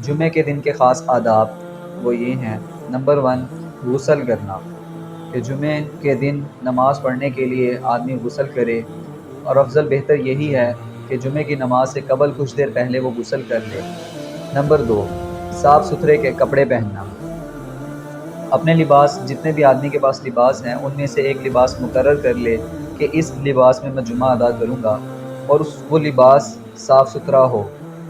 جمعے کے دن کے خاص آداب وہ یہ ہیں۔ نمبر 1، غسل کرنا، کہ جمعے کے دن نماز پڑھنے کے لیے آدمی غسل کرے، اور افضل بہتر یہی ہے کہ جمعے کی نماز سے قبل کچھ دیر پہلے وہ غسل کر لے۔ نمبر 2، صاف ستھرے کے کپڑے پہننا، اپنے لباس، جتنے بھی آدمی کے پاس لباس ہیں ان میں سے ایک لباس مقرر کر لے کہ اس لباس میں جمعہ ادا کروں گا، اور وہ لباس صاف ستھرا ہو،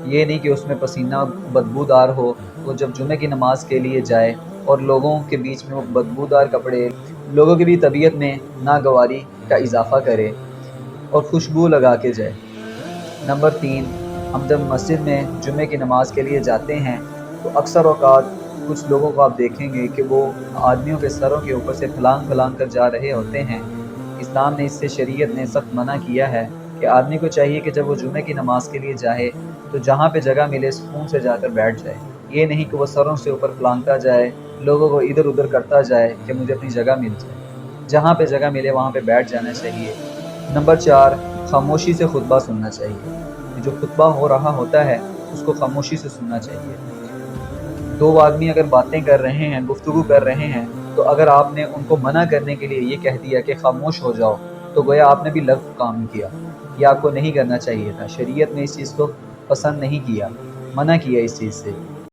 یہ نہیں کہ اس میں پسینہ بدبودار ہو، وہ جب جمعے کی نماز کے لیے جائے اور لوگوں کے بیچ میں وہ بدبودار کپڑے لوگوں کی بھی طبیعت میں ناگواری کا اضافہ کرے اور خوشبو لگا کے جائے۔ نمبر 3، ہم جب مسجد میں جمعے کی نماز کے لیے جاتے ہیں تو اکثر اوقات کچھ لوگوں کو آپ دیکھیں گے کہ وہ آدمیوں کے سروں کے اوپر سے پھلانگ پھلانگ کر جا رہے ہوتے ہیں۔ اسلام نے اس سے، شریعت نے سخت منع کیا ہے کہ آدمی کو چاہیے کہ جب وہ جمعے کی نماز کے لیے جائے تو جہاں پہ جگہ ملے سکون سے جا کر بیٹھ جائے، یہ نہیں کہ وہ سروں سے اوپر پھلانگتا جائے، لوگوں کو ادھر ادھر کرتا جائے کہ مجھے اپنی جگہ مل جائے۔ جہاں پہ جگہ ملے وہاں پہ بیٹھ جانا چاہیے۔ نمبر 4، خاموشی سے خطبہ سننا چاہیے، کہ جو خطبہ ہو رہا ہوتا ہے اس کو خاموشی سے سننا چاہیے۔ دو آدمی اگر باتیں کر رہے ہیں، گفتگو کر رہے ہیں، تو اگر آپ نے ان کو منع کرنے کے لیے یہ کہہ دیا کہ خاموش ہو جاؤ، تو گویا آپ نے بھی لغو کام کیا، یہ آپ کو نہیں کرنا چاہیے تھا۔ شریعت نے اس چیز کو پسند نہیں کیا، منع کیا اس چیز سے۔